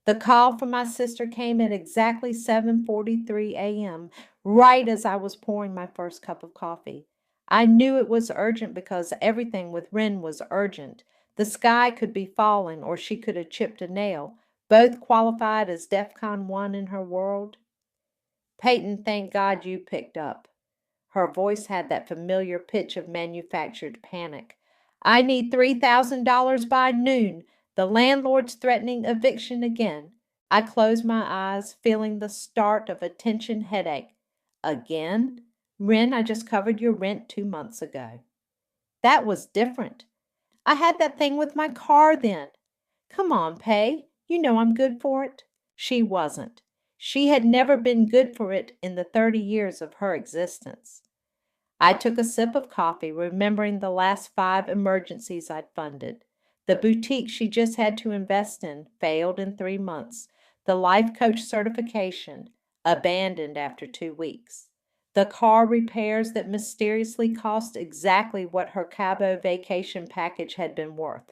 The call from my sister came at exactly 7:43 a.m., right as I was pouring my first cup of coffee. I knew it was urgent because everything with Wren was urgent. The sky could be falling, or she could have chipped a nail, both qualified as DEFCON 1 in her world. Peyton, thank God you picked up. Her voice had that familiar pitch of manufactured panic. I need $3,000 by noon. The landlord's threatening eviction again. I closed my eyes, feeling the start of a tension headache. Again? Wren, I just covered your rent 2 months ago. That was different. I had that thing with my car then. Come on, Pay. You know I'm good for it. She wasn't. She had never been good for it in the 30 years of her existence. I took a sip of coffee, remembering the last 5 emergencies I'd funded. The boutique she just had to invest in failed in 3 months. The life coach certification abandoned after 2 weeks. The car repairs that mysteriously cost exactly what her Cabo vacation package had been worth.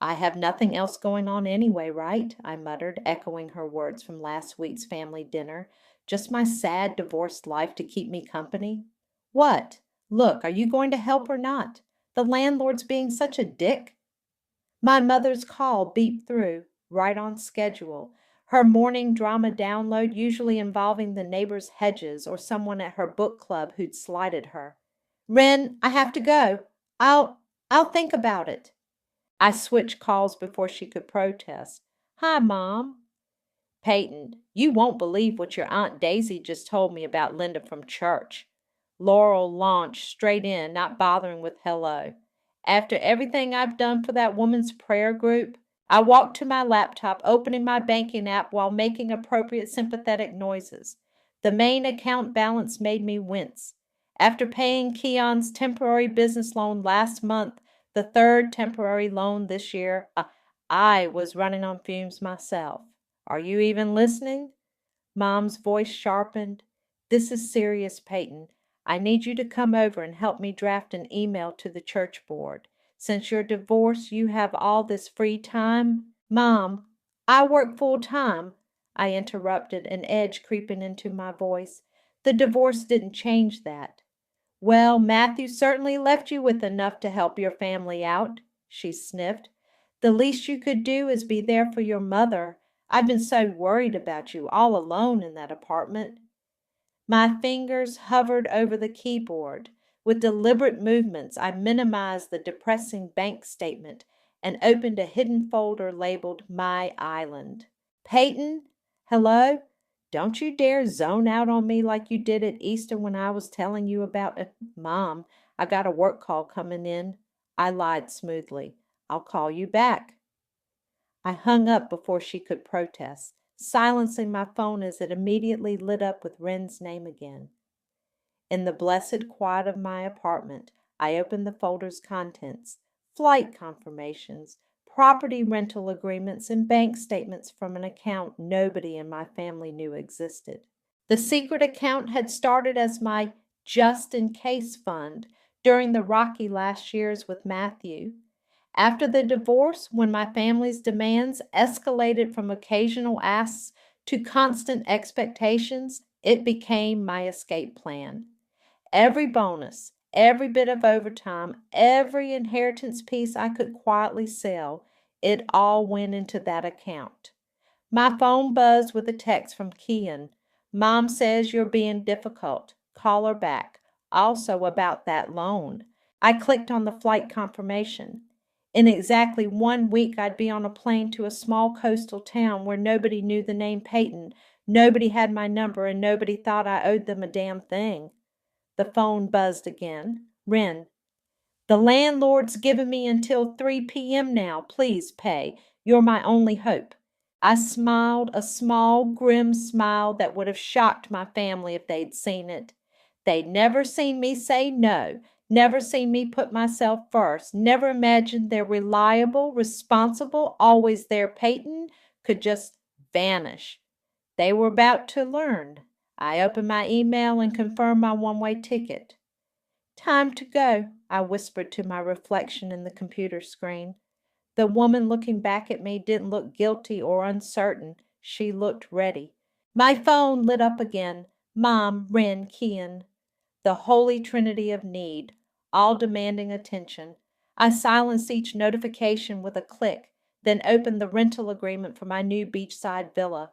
I have nothing else going on anyway, right? I muttered, echoing her words from last week's family dinner. Just my sad divorced life to keep me company. What? Look, are you going to help or not? The landlord's being such a dick. My mother's call beeped through, right on schedule. Her morning drama download, usually involving the neighbor's hedges or someone at her book club who'd slighted her. Wren, I have to go. I'll think about it. I switched calls before she could protest. Hi, Mom. Peyton, you won't believe what your Aunt Daisy just told me about Linda from church. Laurel launched straight in, not bothering with hello. After everything I've done for that woman's prayer group, I walked to my laptop, opening my banking app while making appropriate sympathetic noises. The main account balance made me wince. After paying Keon's temporary business loan last month, the third temporary loan this year, I was running on fumes myself. Are you even listening? Mom's voice sharpened. This is serious, Peyton. I need you to come over and help me draft an email to the church board. Since you're divorced, you have all this free time. Mom, I work full time, I interrupted, an edge creeping into my voice. The divorce didn't change that. Well, Matthew certainly left you with enough to help your family out, she sniffed. The least you could do is be there for your mother. I've been so worried about you all alone in that apartment. My fingers hovered over the keyboard. With deliberate movements, I minimized the depressing bank statement and opened a hidden folder labeled My Island. Peyton? Hello? Don't you dare zone out on me like you did at Easter when I was telling you about it. Mom, I got a work call coming in. I lied smoothly. I'll call you back. I hung up before she could protest, silencing my phone as it immediately lit up with Wren's name again. In the blessed quiet of my apartment, I opened the folder's contents: flight confirmations, property rental agreements, and bank statements from an account nobody in my family knew existed. The secret account had started as my just in case fund during the rocky last years with Matthew. After the divorce, when my family's demands escalated from occasional asks to constant expectations, it became my escape plan. Every bonus, every bit of overtime, every inheritance piece I could quietly sell, it all went into that account. My phone buzzed with a text from Keon. Mom says you're being difficult. Call her back. Also about that loan. I clicked on the flight confirmation. In exactly 1 week, I'd be on a plane to a small coastal town where nobody knew the name Peyton, nobody had my number, and nobody thought I owed them a damn thing. The phone buzzed again. Wren. The landlord's given me until 3 p.m. now. Please pay. You're my only hope. I smiled, a small, grim smile that would have shocked my family if they'd seen it. They'd never seen me say no, never seen me put myself first, never imagined their reliable, responsible, always there Peyton could just vanish. They were about to learn. I opened my email and confirmed my one-way ticket. Time to go, I whispered to my reflection in the computer screen. The woman looking back at me didn't look guilty or uncertain. She looked ready. My phone lit up again. Mom, Ren, Kian. The holy trinity of need, all demanding attention. I silenced each notification with a click, then opened the rental agreement for my new beachside villa.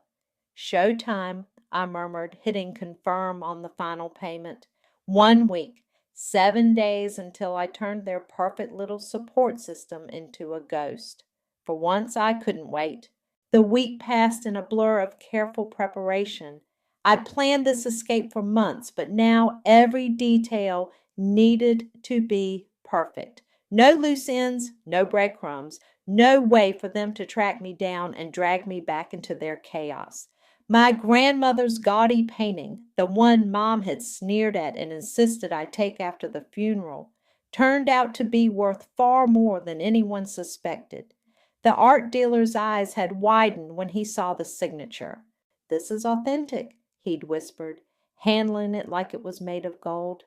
Showtime, I murmured, hitting confirm on the final payment. 1 week, 7 days until I turned their perfect little support system into a ghost. For once, I couldn't wait. The week passed in a blur of careful preparation. I'd planned this escape for months, but now every detail needed to be perfect. No loose ends, no breadcrumbs, no way for them to track me down and drag me back into their chaos. My grandmother's gaudy painting, the one Mom had sneered at and insisted I take after the funeral, turned out to be worth far more than anyone suspected. The art dealer's eyes had widened when he saw the signature. "This is authentic," he'd whispered, handling it like it was made of gold.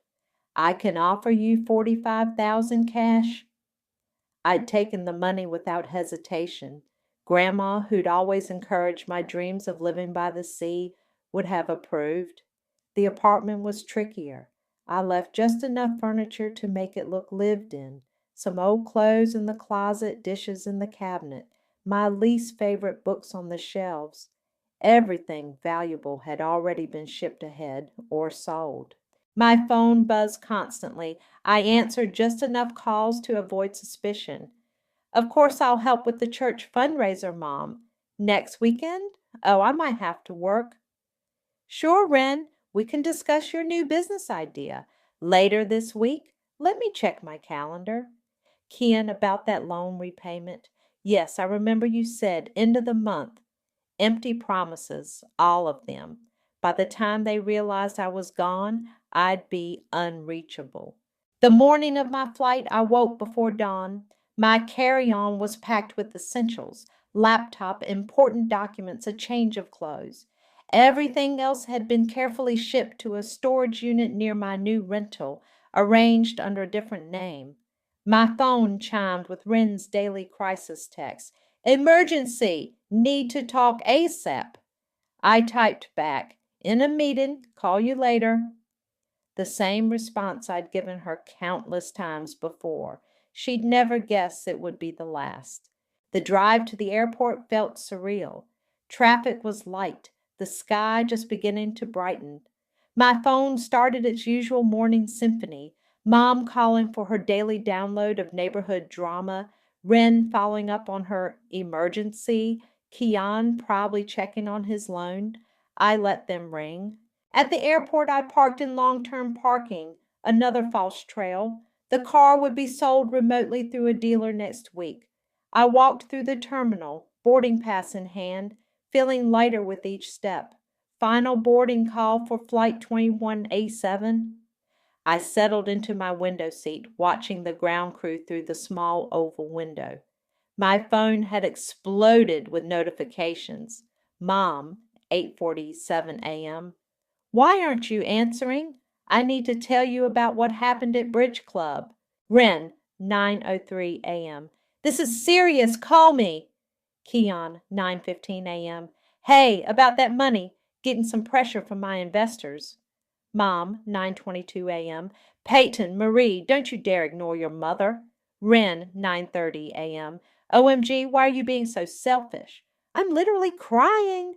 "I can offer you 45,000 cash." I'd taken the money without hesitation. Grandma, who'd always encouraged my dreams of living by the sea, would have approved. The apartment was trickier. I left just enough furniture to make it look lived in. Some old clothes in the closet, dishes in the cabinet, my least favorite books on the shelves. Everything valuable had already been shipped ahead or sold. My phone buzzed constantly. I answered just enough calls to avoid suspicion. "Of course I'll help with the church fundraiser, Mom. Next weekend? Oh, I might have to work." "Sure, Ren. We can discuss your new business idea. Later this week? Let me check my calendar." "Kian, about that loan repayment. Yes, I remember you said end of the month. Empty promises, all of them. By the time they realized I was gone, I'd be unreachable. The morning of my flight, I woke before dawn. My carry-on was packed with essentials, laptop, important documents, a change of clothes. Everything else had been carefully shipped to a storage unit near my new rental, arranged under a different name. My phone chimed with Ren's daily crisis text. "Emergency! Need to talk ASAP." I typed back, "In a meeting, call you later." The same response I'd given her countless times before. She'd never guessed it would be the last. The drive to the airport felt surreal. Traffic was light, the sky just beginning to brighten. My phone started its usual morning symphony, Mom calling for her daily download of neighborhood drama, Ren following up on her emergency, Kian probably checking on his loan. I let them ring. At the airport, I parked in long-term parking, another false trail. The car would be sold remotely through a dealer next week. I walked through the terminal, boarding pass in hand, feeling lighter with each step. Final boarding call for Flight 21A7. I settled into my window seat, watching the ground crew through the small oval window. My phone had exploded with notifications. Mom, 8:47 a.m. "Why aren't you answering? I need to tell you about what happened at Bridge Club." Ren, 9:03 a.m. "This is serious. Call me." Keon, 9:15 a.m. "Hey, about that money. Getting some pressure from my investors." Mom, 9:22 a.m. "Peyton, Marie, don't you dare ignore your mother." Ren, 9:30 a.m. "OMG, why are you being so selfish?" "I'm literally crying."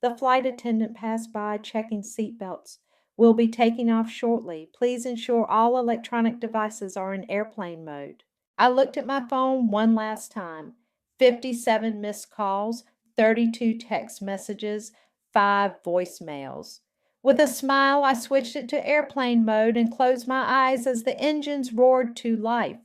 The flight attendant passed by, checking seatbelts. "We'll be taking off shortly. Please ensure all electronic devices are in airplane mode." I looked at my phone one last time. 57 missed calls, 32 text messages, 5 voicemails. With a smile, I switched it to airplane mode and closed my eyes as the engines roared to life.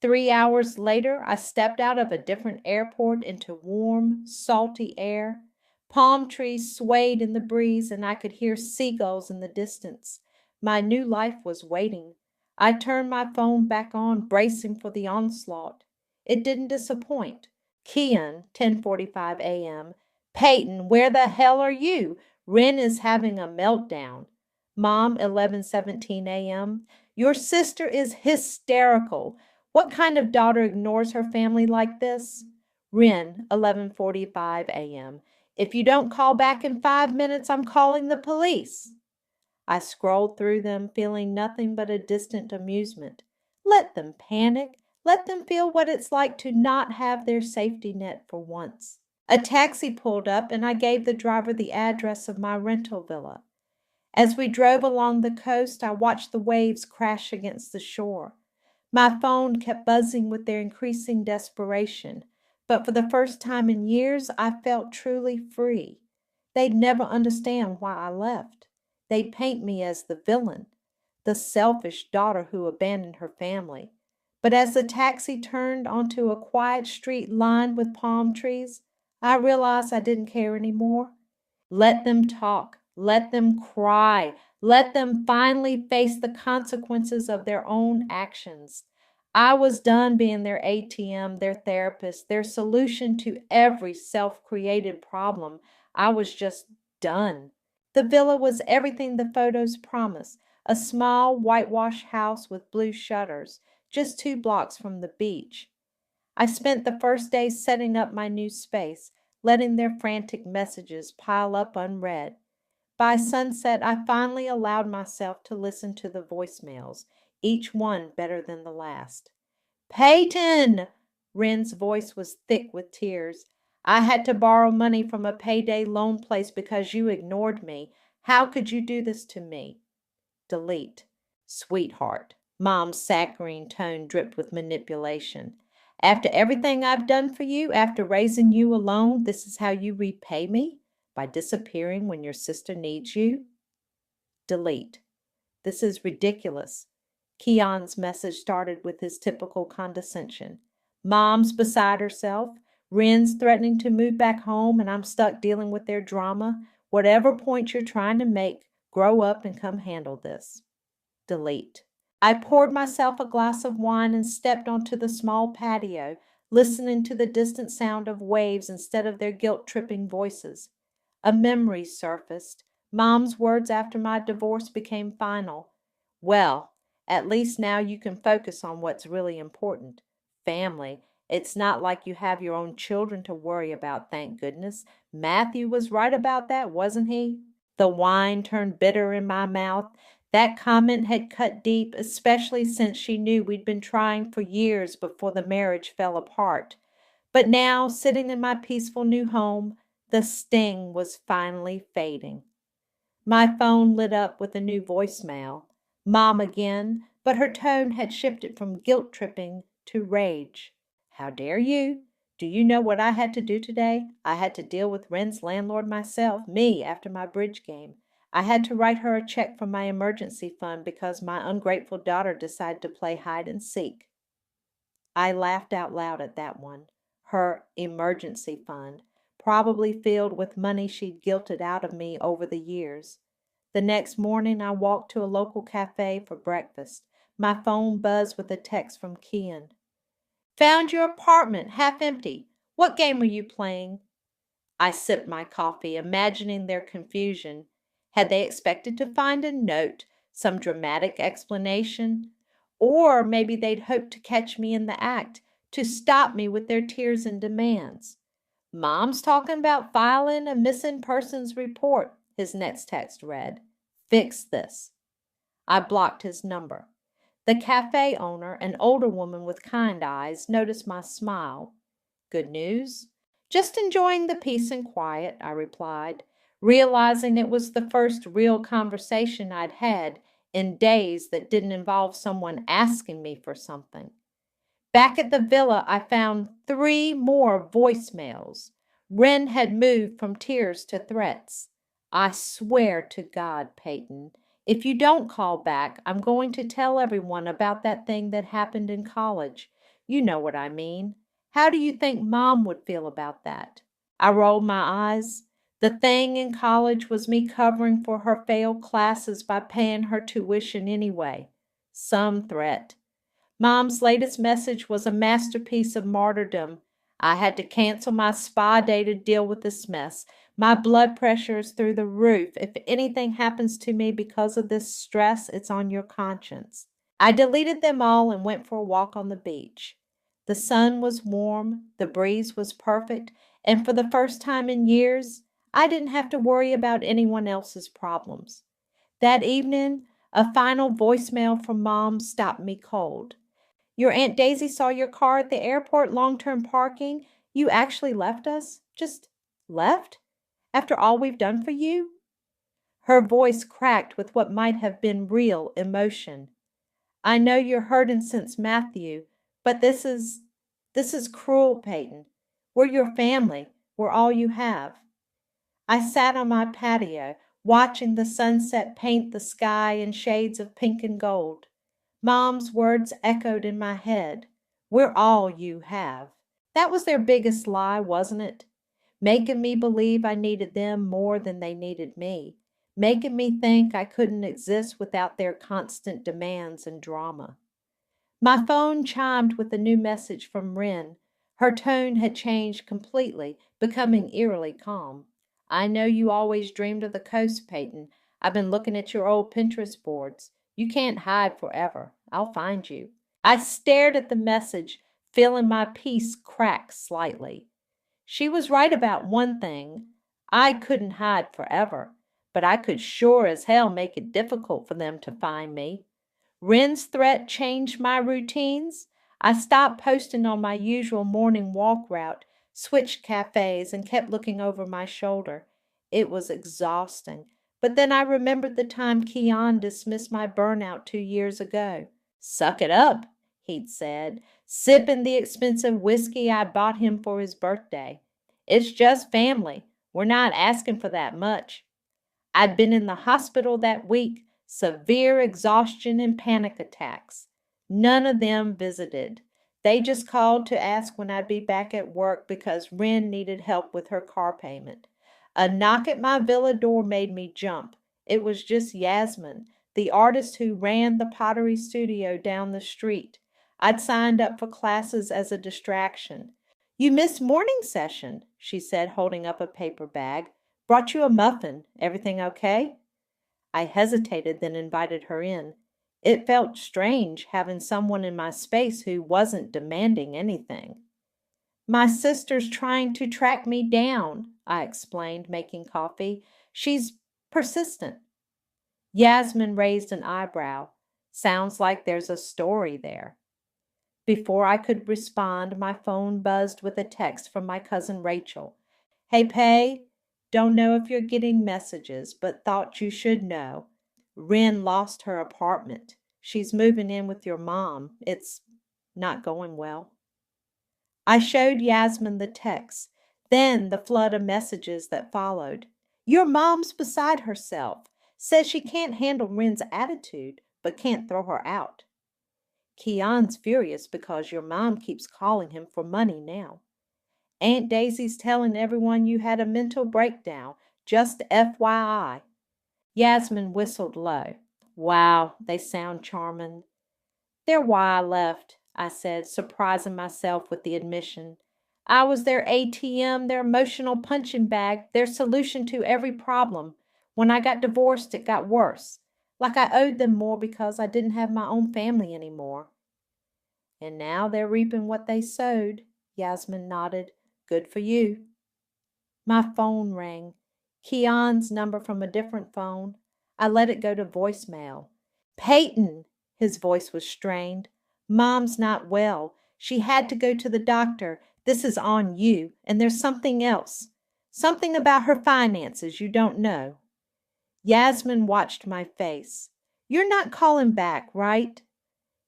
3 hours later, I stepped out of a different airport into warm, salty air. Palm trees swayed in the breeze, and I could hear seagulls in the distance. My new life was waiting. I turned my phone back on, bracing for the onslaught. It didn't disappoint. Kian, 10:45 a.m. "Peyton, where the hell are you? Ren is having a meltdown." Mom, 11:17 a.m. "Your sister is hysterical. What kind of daughter ignores her family like this?" Ren, 11:45 a.m. If you don't call back in 5 minutes, I'm calling the police. I scrolled through them, feeling nothing but a distant amusement. Let them panic. Let them feel what it's like to not have their safety net for once. A taxi pulled up, and I gave the driver the address of my rental villa. As we drove along the coast, I watched the waves crash against the shore. My phone kept buzzing with their increasing desperation, but for the first time in years, I felt truly free. They'd never understand why I left. They'd paint me as the villain, the selfish daughter who abandoned her family. But as the taxi turned onto a quiet street lined with palm trees, I realized I didn't care anymore. Let them talk. Let them cry. Let them finally face the consequences of their own actions. I was done being their ATM, their therapist, their solution to every self created problem. I was just done. The villa was everything the photos promised, a small whitewashed house with blue shutters, just 2 blocks from the beach. I spent the first day setting up my new space, letting their frantic messages pile up unread. By sunset, I finally allowed myself to listen to the voicemails, each one better than the last. Peyton! Wren's voice was thick with tears. I had to borrow money from a payday loan place because you ignored me. How could you do this to me? Delete. Sweetheart. Mom's saccharine tone dripped with manipulation. After everything I've done for you, after raising you alone, this is how you repay me? By disappearing when your sister needs you? Delete. This is ridiculous. Keon's message started with his typical condescension. Mom's beside herself. Wren's threatening to move back home, and I'm stuck dealing with their drama. Whatever point you're trying to make, grow up and come handle this. Delete. I poured myself a glass of wine and stepped onto the small patio, listening to the distant sound of waves instead of their guilt-tripping voices. A memory surfaced. Mom's words after my divorce became final. Well, at least now you can focus on what's really important. Family. It's not like you have your own children to worry about, thank goodness. Matthew was right about that, wasn't he? The wine turned bitter in my mouth. That comment had cut deep, especially since she knew we'd been trying for years before the marriage fell apart. But now, sitting in my peaceful new home, the sting was finally fading. My phone lit up with a new voicemail. Mom again, but her tone had shifted from guilt-tripping to rage. How dare you? Do you know what I had to do today? I had to deal with Wren's landlord myself, me, after my bridge game. I had to write her a check from my emergency fund because my ungrateful daughter decided to play hide and seek. I laughed out loud at that one. Her emergency fund, probably filled with money she'd guilted out of me over the years. The next morning, I walked to a local cafe for breakfast. My phone buzzed with a text from Kian. Found your apartment, half empty. What game were you playing? I sipped my coffee, imagining their confusion. Had they expected to find a note, some dramatic explanation? Or maybe they'd hoped to catch me in the act, to stop me with their tears and demands. Mom's talking about filing a missing persons report, his next text read. Fix this. I blocked his number. The cafe owner, an older woman with kind eyes, noticed my smile. Good news? Just enjoying the peace and quiet, I replied, realizing it was the first real conversation I'd had in days that didn't involve someone asking me for something. Back at the villa, I found 3 more voicemails. Wren had moved from tears to threats. I swear to God, Peyton, if you don't call back, I'm going to tell everyone about that thing that happened in college. You know what I mean. How do you think Mom would feel about that? I rolled my eyes. The thing in college was me covering for her failed classes by paying her tuition anyway. Some threat. Mom's latest message was a masterpiece of martyrdom. I had to cancel my spa day to deal with this mess. My blood pressure is through the roof. If anything happens to me because of this stress, it's on your conscience. I deleted them all and went for a walk on the beach. The sun was warm, the breeze was perfect, And for the first time in years, I didn't have to worry about anyone else's problems. That evening, a final voicemail from Mom stopped me cold. Your Aunt Daisy saw your car at the airport long-term parking. You actually left us? Just left? After all we've done for you? Her voice cracked with what might have been real emotion. I know you're hurting since Matthew, but this is cruel, Peyton. We're your family. We're all you have. I sat on my patio, watching the sunset paint the sky in shades of pink and gold. Mom's words echoed in my head. We're all you have. That was their biggest lie, wasn't it? Making me believe I needed them more than they needed me. Making me think I couldn't exist without their constant demands and drama. My phone chimed with a new message from Wren. Her tone had changed completely, becoming eerily calm. I know you always dreamed of the coast, Peyton. I've been looking at your old Pinterest boards. You can't hide forever. I'll find you. I stared at the message, feeling my peace crack slightly. She was right about one thing. I couldn't hide forever, but I could sure as hell make it difficult for them to find me. Wren's threat changed my routines. I stopped posting on my usual morning walk route, switched cafes, and kept looking over my shoulder. It was exhausting. But then I remembered the time Keon dismissed my burnout 2 years ago. Suck it up, he'd said, sipping the expensive whiskey I bought him for his birthday. It's just family. We're not asking for that much. I'd been in the hospital that week, severe exhaustion and panic attacks. None of them visited. They just called to ask when I'd be back at work because Wren needed help with her car payment. A knock at my villa door made me jump. It was just Yasmin, the artist who ran the pottery studio down the street. I'd signed up for classes as a distraction. You missed morning session, she said, holding up a paper bag. Brought you a muffin. Everything okay? I hesitated, then invited her in. It felt strange having someone in my space who wasn't demanding anything. My sister's trying to track me down, I explained, making coffee. She's persistent. Yasmin raised an eyebrow. Sounds like there's a story there. Before I could respond, my phone buzzed with a text from my cousin Rachel. Hey, Pay, don't know if you're getting messages, but thought you should know. Wren lost her apartment. She's moving in with your mom. It's not going well. I showed Yasmin the text, then the flood of messages that followed. Your mom's beside herself. Says she can't handle Wren's attitude, but can't throw her out. Keon's furious because your mom keeps calling him for money now. Aunt Daisy's telling everyone you had a mental breakdown. Just FYI. Yasmin whistled low. Wow, they sound charming. They're why I left, I said, surprising myself with the admission. I was their ATM, their emotional punching bag, their solution to every problem. When I got divorced, it got worse. Like I owed them more because I didn't have my own family anymore. And now they're reaping what they sowed, Yasmin nodded. Good for you. My phone rang. Keon's number from a different phone. I let it go to voicemail. Peyton! His voice was strained. Mom's not well. She had to go to the doctor. This is on you. And there's something else. Something about her finances you don't know. Yasmin watched my face. You're not calling back, right?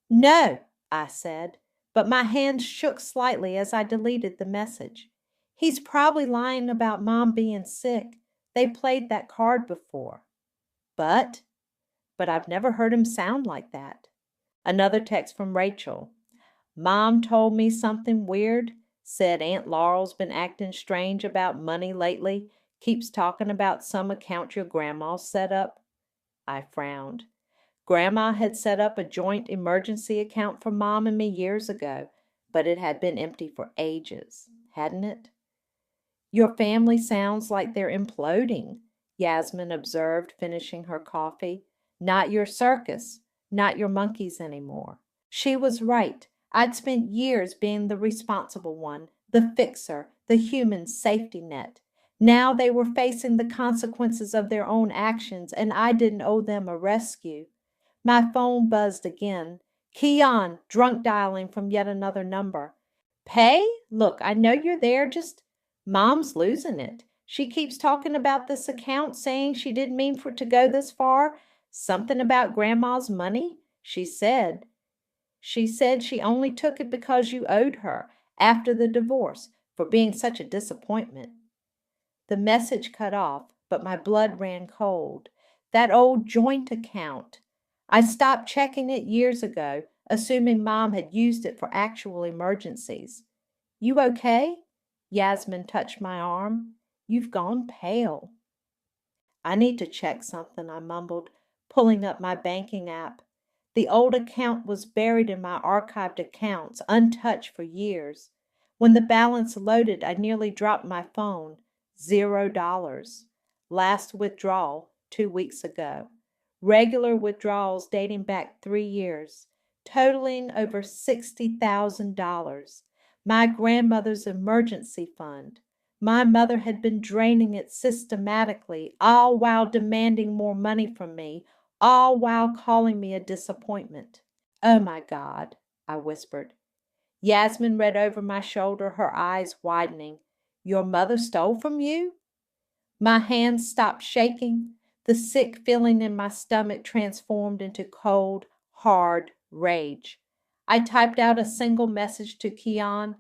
No, I said, but my hand shook slightly as I deleted the message. He's probably lying about Mom being sick. They played that card before. But I've never heard him sound like that. Another text from Rachel. Mom told me something weird. Said Aunt Laurel's been acting strange about money lately. Keeps talking about some account your grandma set up. I frowned. Grandma had set up a joint emergency account for Mom and me years ago, but it had been empty for ages, hadn't it? Your family sounds like they're imploding, Yasmin observed, finishing her coffee. Not your circus, not your monkeys anymore. She was right. I'd spent years being the responsible one, the fixer, the human safety net. Now they were facing the consequences of their own actions, and I didn't owe them a rescue. My phone buzzed again. Keon, drunk dialing from yet another number. Pay? Look, I know you're there, just Mom's losing it. She keeps talking about this account, saying she didn't mean for it to go this far. Something about Grandma's money? She said she only took it because you owed her, after the divorce, for being such a disappointment. The message cut off, but my blood ran cold. That old joint account. I stopped checking it years ago, assuming Mom had used it for actual emergencies. You okay? Yasmin touched my arm. You've gone pale. I need to check something, I mumbled, pulling up my banking app. The old account was buried in my archived accounts, untouched for years. When the balance loaded, I nearly dropped my phone. $0. Last withdrawal 2 weeks ago. Regular withdrawals dating back 3 years, totaling over $60,000. My grandmother's emergency fund. My mother had been draining it systematically, all while demanding more money from me, all while calling me a disappointment. Oh my God, I whispered. Yasmin read over my shoulder, her eyes widening. Your mother stole from you? My hands stopped shaking. The sick feeling in my stomach transformed into cold, hard rage. I typed out a single message to Keon.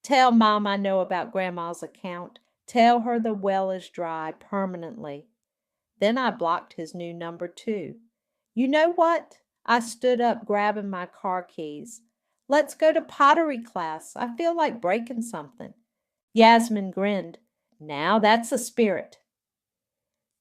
Tell Mom I know about Grandma's account. Tell her the well is dry permanently. Then I blocked his new number too. You know what? I stood up, grabbing my car keys. Let's go to pottery class. I feel like breaking something. Yasmin grinned. Now that's a spirit.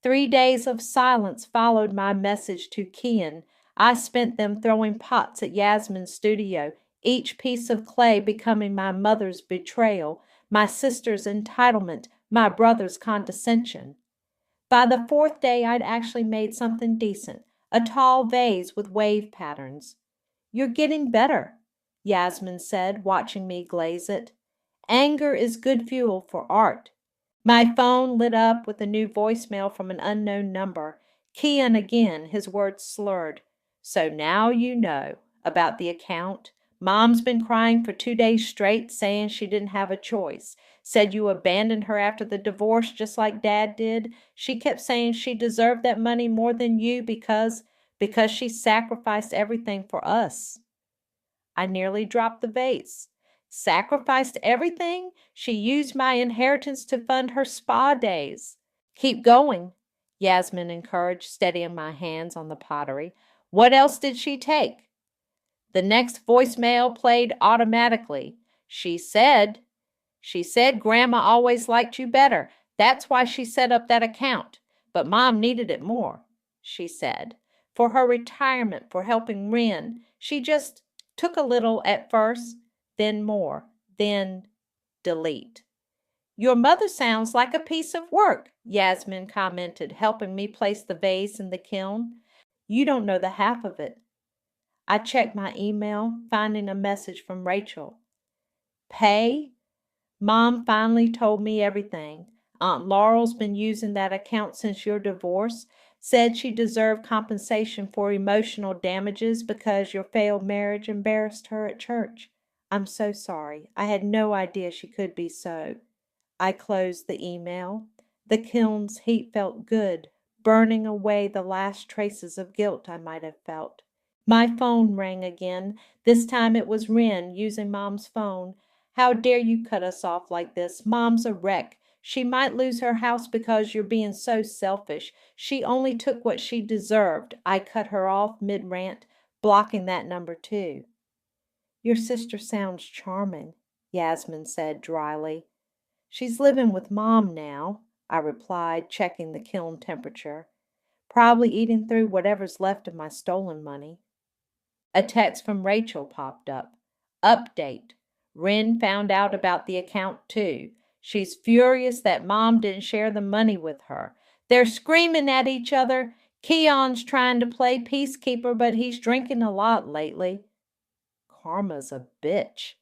3 days of silence followed my message to Keon. I spent them throwing pots at Yasmin's studio, each piece of clay becoming my mother's betrayal, my sister's entitlement, my brother's condescension. By the fourth day, I'd actually made something decent, a tall vase with wave patterns. You're getting better, Yasmin said, watching me glaze it. Anger is good fuel for art. My phone lit up with a new voicemail from an unknown number. Keon again, his words slurred. So now you know about the account. Mom's been crying for 2 days straight, saying she didn't have a choice. Said you abandoned her after the divorce just like Dad did. She kept saying she deserved that money more than you because she sacrificed everything for us. I nearly dropped the vase. Sacrificed everything? She used my inheritance to fund her spa days. Keep going, Yasmin encouraged, steadying my hands on the pottery. What else did she take? The next voicemail played automatically. She said Grandma always liked you better. That's why she set up that account. But Mom needed it more, she said. For her retirement, for helping Wren. She just took a little at first, then more, then delete. Your mother sounds like a piece of work, Yasmin commented, helping me place the vase in the kiln. You don't know the half of it. I checked my email, finding a message from Rachel. Pay? Mom finally told me everything. Aunt Laurel's been using that account since your divorce. Said she deserved compensation for emotional damages because your failed marriage embarrassed her at church. I'm so sorry. I had no idea she could be so. I closed the email. The kiln's heat felt good, burning away the last traces of guilt I might have felt. My phone rang again. This time it was Wren using Mom's phone. How dare you cut us off like this? Mom's a wreck. She might lose her house because you're being so selfish. She only took what she deserved. I cut her off mid-rant, blocking that number too. Your sister sounds charming, Yasmin said dryly. She's living with Mom now, I replied, checking the kiln temperature. Probably eating through whatever's left of my stolen money. A text from Rachel popped up. Update. Wren found out about the account too. She's furious that Mom didn't share the money with her. They're screaming at each other. Keon's trying to play peacekeeper, but he's drinking a lot lately. Karma's a bitch,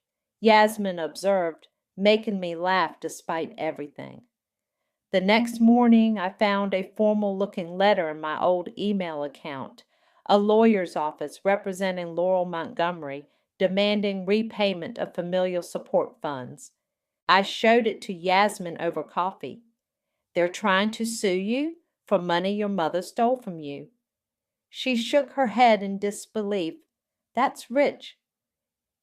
Yasmin observed, making me laugh despite everything. The next morning, I found a formal-looking letter in my old email account, a lawyer's office representing Laurel Montgomery, demanding repayment of familial support funds. I showed it to Yasmin over coffee. They're trying to sue you for money your mother stole from you. She shook her head in disbelief. That's rich.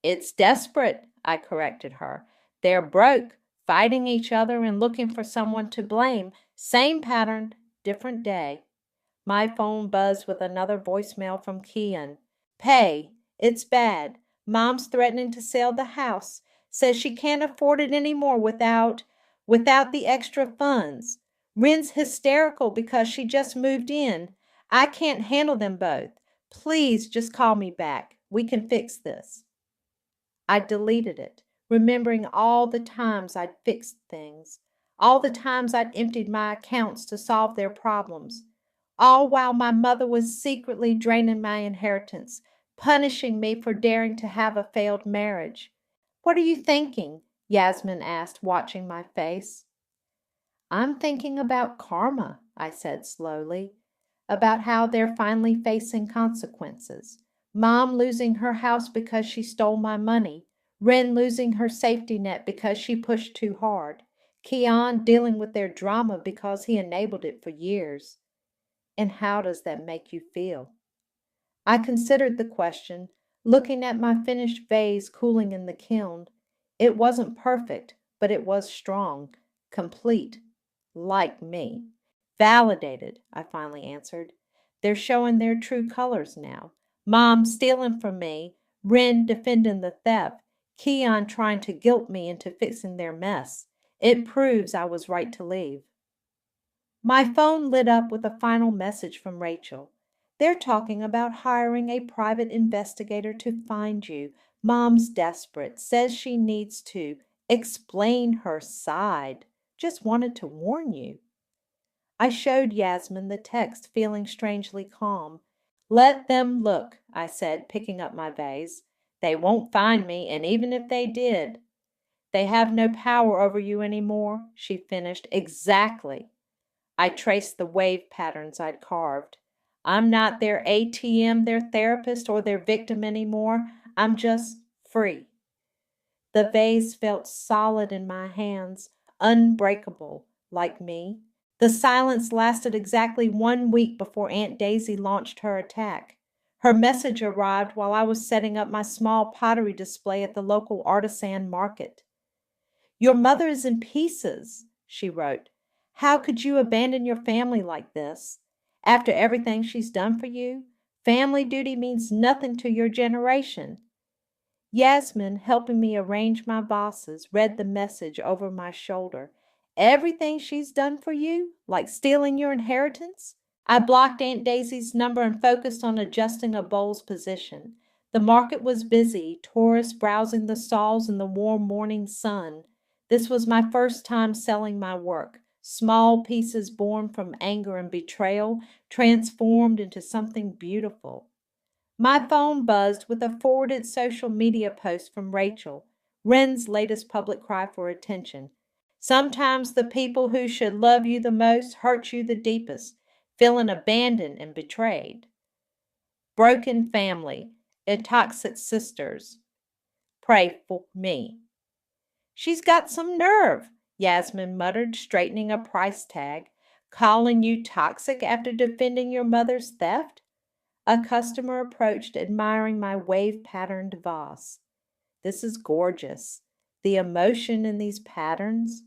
It's desperate, I corrected her. They're broke, fighting each other and looking for someone to blame. Same pattern, different day. My phone buzzed with another voicemail from Kian. Pay. It's bad. Mom's threatening to sell the house. Says she can't afford it anymore without the extra funds. Ren's hysterical because she just moved in. I can't handle them both. Please just call me back. We can fix this. I deleted it, remembering all the times I'd fixed things, all the times I'd emptied my accounts to solve their problems, all while my mother was secretly draining my inheritance, punishing me for daring to have a failed marriage. What are you thinking? Yasmin asked, watching my face. I'm thinking about karma, I said slowly, about how they're finally facing consequences. Mom losing her house because she stole my money. Ren losing her safety net because she pushed too hard. Keon dealing with their drama because he enabled it for years. And how does that make you feel? I considered the question, looking at my finished vase cooling in the kiln. It wasn't perfect, but it was strong, complete, like me. Validated, I finally answered. They're showing their true colors now. Mom stealing from me, Ren defending the theft, Keon trying to guilt me into fixing their mess. It proves I was right to leave. My phone lit up with a final message from Rachel. They're talking about hiring a private investigator to find you. Mom's desperate, says she needs to explain her side. Just wanted to warn you. I showed Yasmin the text, feeling strangely calm. Let them look, I said, picking up my vase. They won't find me, and even if they did, they have no power over you anymore, she finished. Exactly. I traced the wave patterns I'd carved. I'm not their ATM, their therapist, or their victim anymore. I'm just free. The vase felt solid in my hands, unbreakable, like me. The silence lasted exactly 1 week before Aunt Daisy launched her attack. Her message arrived while I was setting up my small pottery display at the local artisan market. Your mother is in pieces, she wrote. How could you abandon your family like this? After everything she's done for you, family duty means nothing to your generation. Yasmin, helping me arrange my vases, read the message over my shoulder. Everything she's done for you? Like stealing your inheritance? I blocked Aunt Daisy's number and focused on adjusting a bowl's position. The market was busy, tourists browsing the stalls in the warm morning sun. This was my first time selling my work. Small pieces born from anger and betrayal, transformed into something beautiful. My phone buzzed with a forwarded social media post from Rachel, Ren's latest public cry for attention. Sometimes the people who should love you the most hurt you the deepest, feeling abandoned and betrayed. Broken family, toxic sisters. Pray for me. She's got some nerve, Yasmin muttered, straightening a price tag. Calling you toxic after defending your mother's theft? A customer approached, admiring my wave-patterned vase. This is gorgeous. The emotion in these patterns.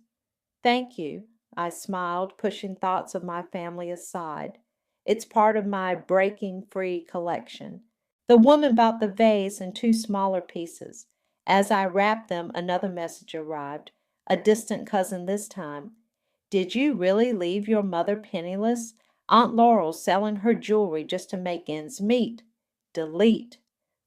Thank you, I smiled, pushing thoughts of my family aside. It's part of my breaking free collection. The woman bought the vase in two smaller pieces. As I wrapped them, another message arrived, a distant cousin this time. Did you really leave your mother penniless? Aunt Laurel selling her jewelry just to make ends meet. Delete.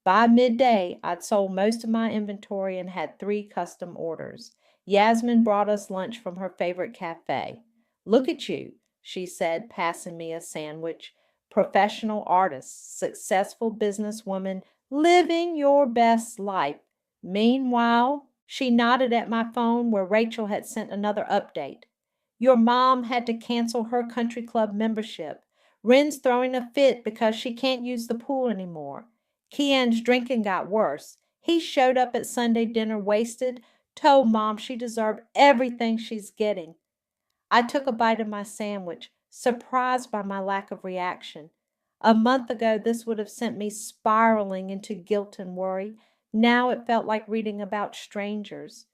By midday, I'd sold most of my inventory and had 3 custom orders. Yasmin brought us lunch from her favorite cafe. Look at you, she said, passing me a sandwich. Professional artist, successful businesswoman, living your best life. Meanwhile, She nodded at my phone where Rachel had sent another update. Your mom had to cancel her country club membership. Ren's throwing a fit because she can't use the pool anymore. Kian's drinking got worse. He showed up at Sunday dinner wasted, told Mom she deserved everything she's getting. I took a bite of my sandwich, surprised by my lack of reaction. A month ago, this would have sent me spiraling into guilt and worry. Now it felt like reading about strangers.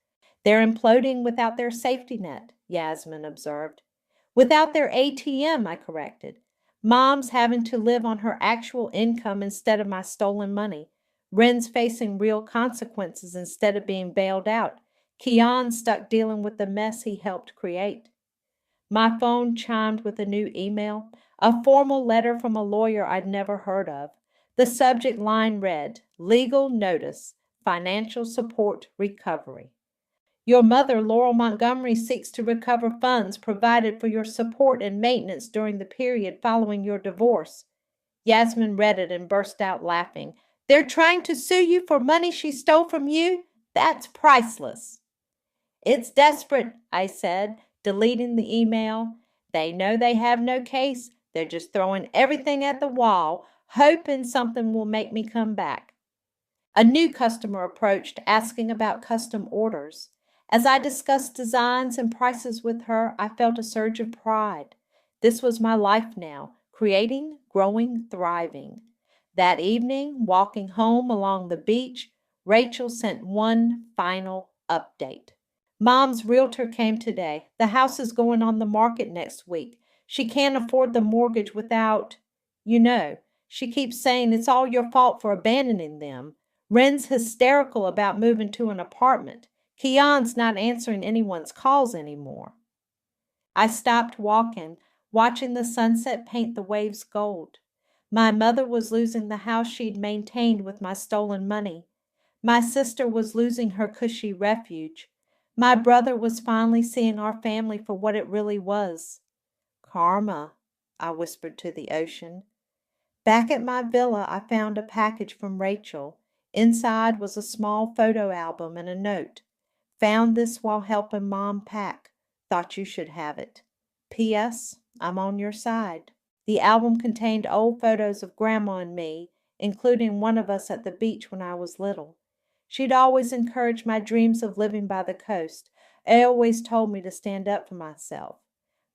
They're imploding without their safety net, Yasmin observed. Without their ATM, I corrected. Mom's having to live on her actual income instead of my stolen money. Ren's facing real consequences instead of being bailed out. Keon's stuck dealing with the mess he helped create. My phone chimed with a new email, a formal letter from a lawyer I'd never heard of. The subject line read, Legal Notice, Financial Support Recovery. Your mother, Laurel Montgomery, seeks to recover funds provided for your support and maintenance during the period following your divorce. Yasmin read it and burst out laughing. They're trying to sue you for money she stole from you? That's priceless. It's desperate, I said, deleting the email. They know they have no case. They're just throwing everything at the wall, hoping something will make me come back. A new customer approached, asking about custom orders. As I discussed designs and prices with her, I felt a surge of pride. This was my life now, creating, growing, thriving. That evening, walking home along the beach, Rachel sent one final update. Mom's realtor came today. The house is going on the market next week. She can't afford the mortgage without, she keeps saying it's all your fault for abandoning them. Ren's hysterical about moving to an apartment. Keon's not answering anyone's calls anymore. I stopped walking, watching the sunset paint the waves gold. My mother was losing the house she'd maintained with my stolen money. My sister was losing her cushy refuge. My brother was finally seeing our family for what it really was. Karma, I whispered to the ocean. Back at my villa, I found a package from Rachel. Inside was a small photo album and a note. Found this while helping Mom pack. Thought you should have it. P.S. I'm on your side. The album contained old photos of Grandma and me, including one of us at the beach when I was little. She'd always encouraged my dreams of living by the coast. It always told me to stand up for myself.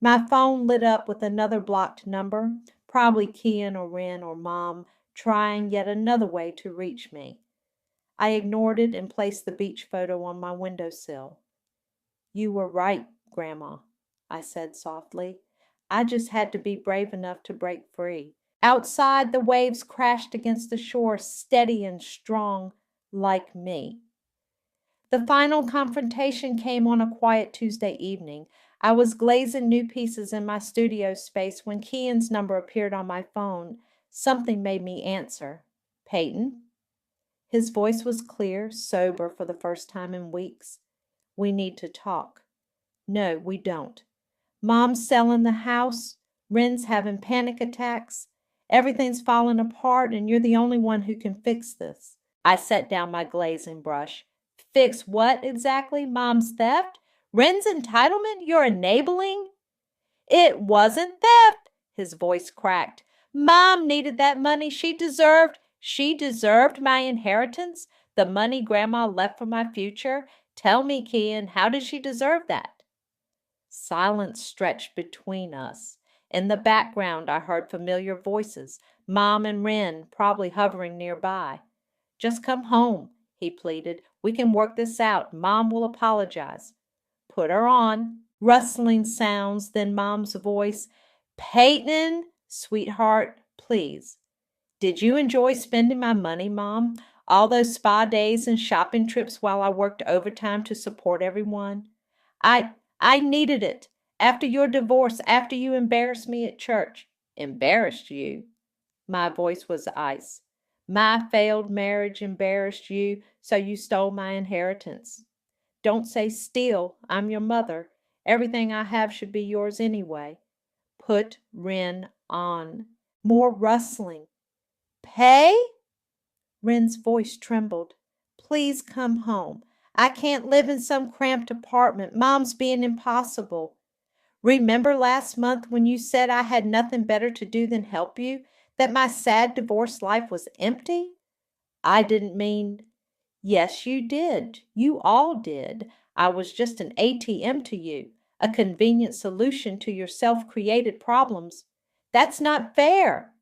My phone lit up with another blocked number, probably Kian or Ren or Mom, trying yet another way to reach me. I ignored it and placed the beach photo on my windowsill. You were right, Grandma, I said softly. I just had to be brave enough to break free. Outside, the waves crashed against the shore, steady and strong, like me. The final confrontation came on a quiet Tuesday evening. I was glazing new pieces in my studio space when Kian's number appeared on my phone. Something made me answer. Peyton? His voice was clear, sober for the first time in weeks. We need to talk. No, we don't. Mom's selling the house. Ren's having panic attacks. Everything's falling apart, and you're the only one who can fix this. I set down my glazing brush. Fix what exactly? Mom's theft? Ren's entitlement? You're enabling? It wasn't theft, his voice cracked. Mom needed that money. She deserved my inheritance, the money Grandma left for my future. Tell me, Kian, how did she deserve that? Silence stretched between us. In the background, I heard familiar voices, Mom and Ren probably hovering nearby. Just come home, he pleaded. We can work this out. Mom will apologize. Put her on. Rustling sounds, then Mom's voice. Peyton, sweetheart, please. Did you enjoy spending my money, Mom? All those spa days and shopping trips while I worked overtime to support everyone? I needed it. After your divorce, after you embarrassed me at church. Embarrassed you? My voice was ice. My failed marriage embarrassed you, so you stole my inheritance. Don't say steal. I'm your mother. Everything I have should be yours anyway. Put Ren on. More rustling. Pay? Ren's voice trembled. Please come home. I can't live in some cramped apartment. Mom's being impossible. Remember last month when you said I had nothing better to do than help you? That my sad divorced life was empty? I didn't mean. Yes, you did. You all did. I was just an ATM to you, a convenient solution to your self created problems. That's not fair.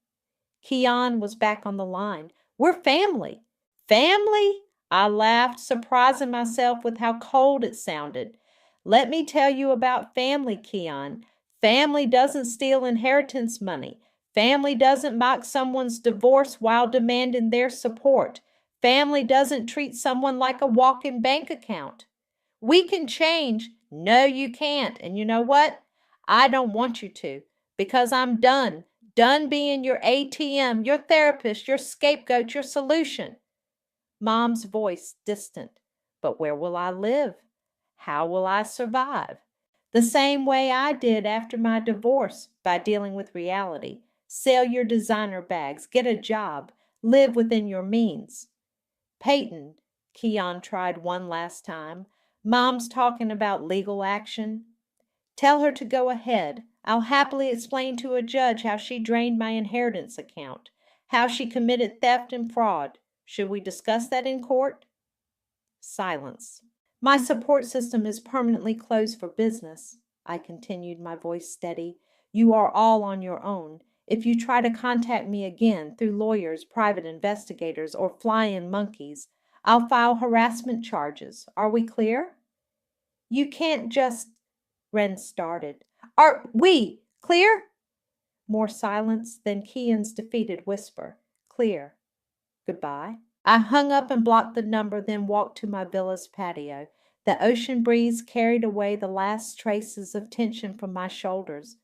Keon was back on the line. We're family. Family? I laughed, surprising myself with how cold it sounded. Let me tell you about family, Keon. Family doesn't steal inheritance money. Family doesn't mock someone's divorce while demanding their support. Family doesn't treat someone like a walking bank account. We can change. No, you can't. And you know what? I don't want you to because I'm done. Done being your ATM, your therapist, your scapegoat, your solution. Mom's voice distant. But where will I live? How will I survive? The same way I did after my divorce, by dealing with reality. Sell your designer bags, get a job, live within your means. Peyton, Keon tried one last time. Mom's talking about legal action. Tell her to go ahead. I'll happily explain to a judge how she drained my inheritance account, how she committed theft and fraud. Should we discuss that in court? Silence. My support system is permanently closed for business, I continued, my voice steady. You are all on your own. If you try to contact me again through lawyers, private investigators, or fly-in monkeys, I'll file harassment charges. Are we clear? You can't just. Wren started. Are we clear? More silence, then Keon's defeated whisper. Clear. Goodbye. I hung up and blocked the number, then walked to my villa's patio. The ocean breeze carried away the last traces of tension from my shoulders.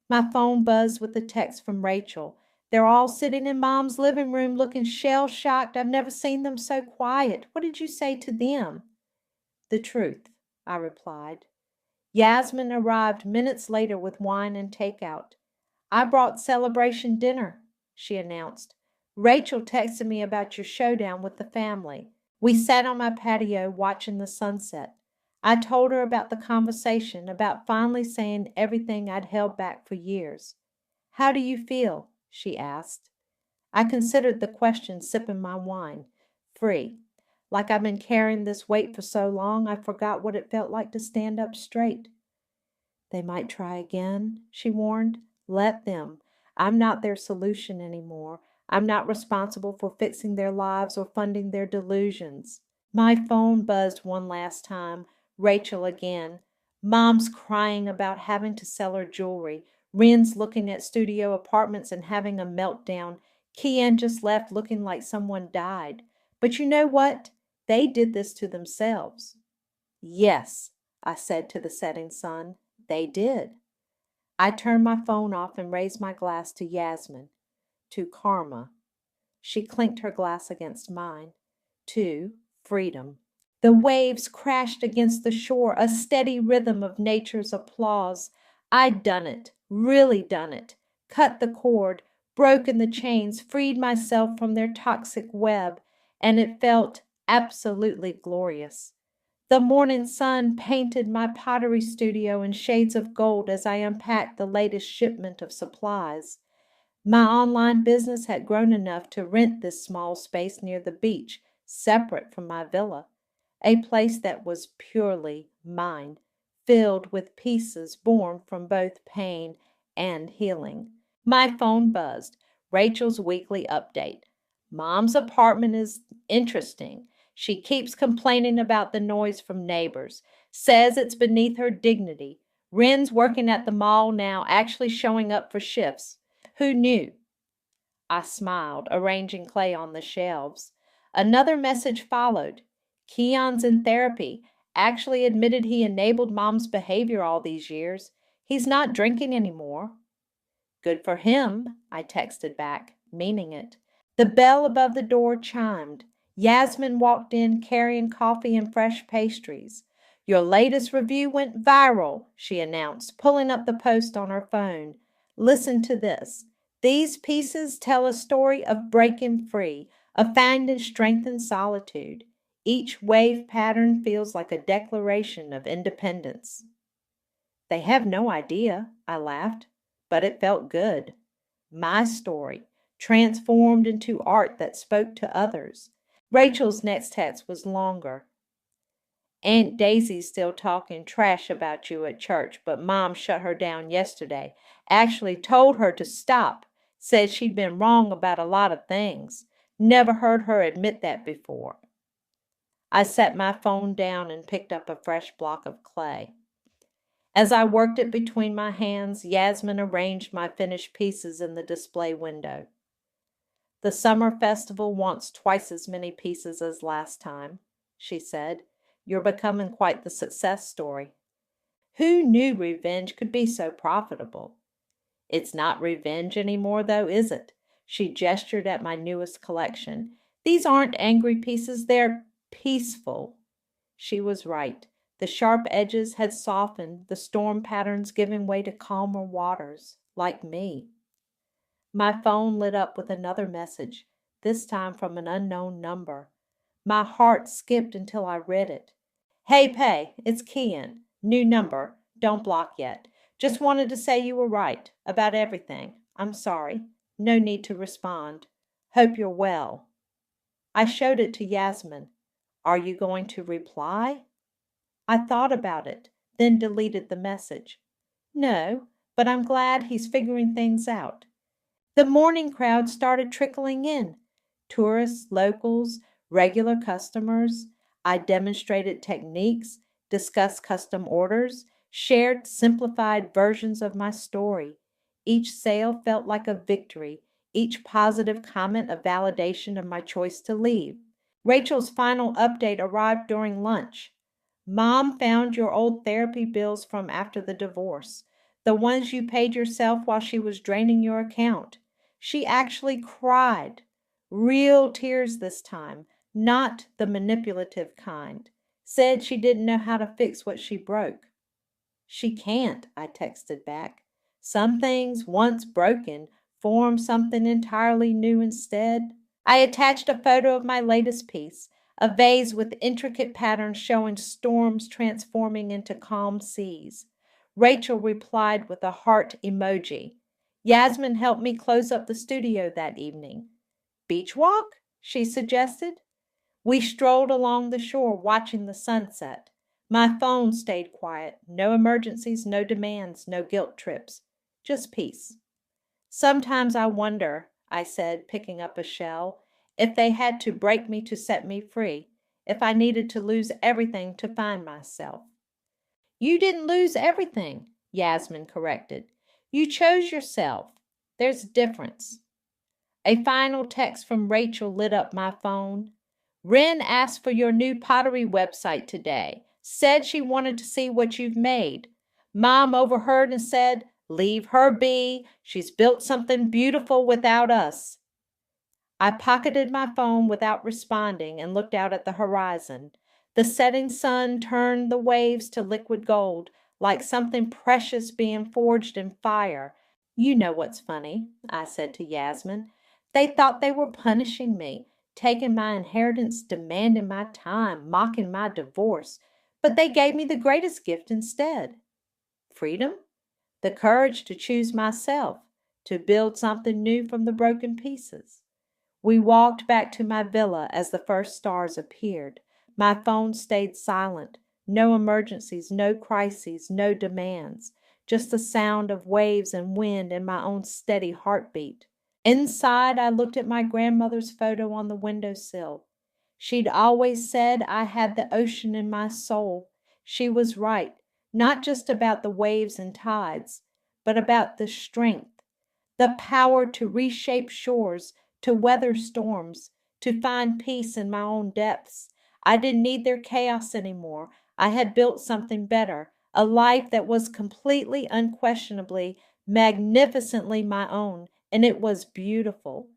My phone buzzed with a text from Rachel. They're all sitting in Mom's living room looking shell-shocked. I've never seen them so quiet. What did you say to them? The truth, I replied. Yasmin arrived minutes later with wine and takeout. I brought celebration dinner, she announced. Rachel texted me about your showdown with the family. We sat on my patio watching the sunset. I told her about the conversation, about finally saying everything I'd held back for years. How do you feel? She asked. I considered the question, sipping my wine. Free. Like I've been carrying this weight for so long, I forgot what it felt like to stand up straight. They might try again, she warned. Let them. I'm not their solution anymore. I'm not responsible for fixing their lives or funding their delusions. My phone buzzed one last time. Rachel again. Mom's crying about having to sell her jewelry. Wren's looking at studio apartments and having a meltdown. Kian just left looking like someone died. But you know what? They did this to themselves. Yes, I said to the setting sun. They did. I turned my phone off and raised my glass to Yasmin. To karma. She clinked her glass against mine. To freedom. The waves crashed against the shore, a steady rhythm of nature's applause. I'd done it, really done it. Cut the cord, broken the chains, freed myself from their toxic web, and it felt absolutely glorious. The morning sun painted my pottery studio in shades of gold as I unpacked the latest shipment of supplies. My online business had grown enough to rent this small space near the beach, separate from my villa, a place that was purely mine, filled with pieces born from both pain and healing. My phone buzzed. Rachel's weekly update. Mom's apartment is interesting. She keeps complaining about the noise from neighbors, says it's beneath her dignity. Wren's working at the mall now, actually showing up for shifts. Who knew? I smiled, arranging clay on the shelves. Another message followed. Keon's in therapy. Actually admitted he enabled Mom's behavior all these years. He's not drinking anymore. Good for him, I texted back, meaning it. The bell above the door chimed. Yasmin walked in carrying coffee and fresh pastries. Your latest review went viral, she announced, pulling up the post on her phone. Listen to this. These pieces tell a story of breaking free, of finding strength in solitude. Each wave pattern feels like a declaration of independence. They have no idea, I laughed, but it felt good. My story, transformed into art that spoke to others. Rachel's next text was longer. Aunt Daisy's still talking trash about you at church, but Mom shut her down yesterday. Actually told her to stop. Said she'd been wrong about a lot of things. Never heard her admit that before. I set my phone down and picked up a fresh block of clay. As I worked it between my hands, Yasmin arranged my finished pieces in the display window. The summer festival wants twice as many pieces as last time, she said. You're becoming quite the success story. Who knew revenge could be so profitable? It's not revenge anymore, though, is it? She gestured at my newest collection. These aren't angry pieces, they're peaceful. She was right. The sharp edges had softened, the storm patterns giving way to calmer waters, like me. My phone lit up with another message, this time from an unknown number. My heart skipped until I read it. Hey, Pay, it's Kian. New number. Don't block yet. Just wanted to say you were right about everything. I'm sorry. No need to respond. Hope you're well. I showed it to Yasmin. Are you going to reply? I thought about it, then deleted the message. No, but I'm glad he's figuring things out. The morning crowd started trickling in. Tourists, locals, regular customers. I demonstrated techniques, discussed custom orders, shared simplified versions of my story. Each sale felt like a victory, each positive comment a validation of my choice to leave. Rachel's final update arrived during lunch. Mom found your old therapy bills from after the divorce, the ones you paid yourself while she was draining your account. She actually cried. Real tears this time, not the manipulative kind. Said she didn't know how to fix what she broke. She can't, I texted back. Some things, once broken, form something entirely new instead. I attached a photo of my latest piece, a vase with intricate patterns showing storms transforming into calm seas. Rachel replied with a heart emoji. Yasmin helped me close up the studio that evening. Beach walk? She suggested. We strolled along the shore watching the sunset. My phone stayed quiet. No emergencies, no demands, no guilt trips. Just peace. Sometimes I wonder, I said, picking up a shell, if they had to break me to set me free, if I needed to lose everything to find myself. You didn't lose everything, Yasmin corrected. You chose yourself. There's a difference. A final text from Rachel lit up my phone. Ren asked for your new pottery website today. Said she wanted to see what you've made. Mom overheard and said, leave her be. She's built something beautiful without us. I pocketed my phone without responding and looked out at the horizon. The setting sun turned the waves to liquid gold, like something precious being forged in fire. You know what's funny, I said to Yasmin. They thought they were punishing me, taking my inheritance, demanding my time, mocking my divorce. But they gave me the greatest gift instead. Freedom? The courage to choose myself, to build something new from the broken pieces. We walked back to my villa as the first stars appeared. My phone stayed silent. No emergencies, no crises, no demands. Just the sound of waves and wind and my own steady heartbeat. Inside, I looked at my grandmother's photo on the windowsill. She'd always said I had the ocean in my soul. She was right, not just about the waves and tides, but about the strength, the power to reshape shores, to weather storms, to find peace in my own depths. I didn't need their chaos anymore. I had built something better, a life that was completely, unquestionably, magnificently my own, and it was beautiful.